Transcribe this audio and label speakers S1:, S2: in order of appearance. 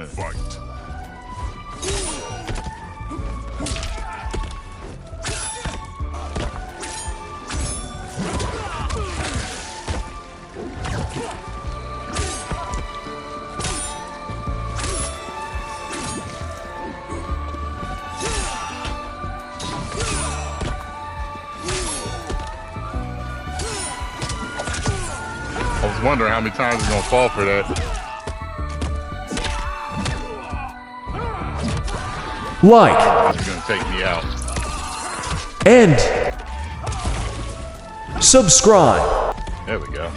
S1: Fight. I was wondering how many times he's gonna fall for that.
S2: Like
S1: He's gonna take me out.
S2: and subscribe.
S1: There we go.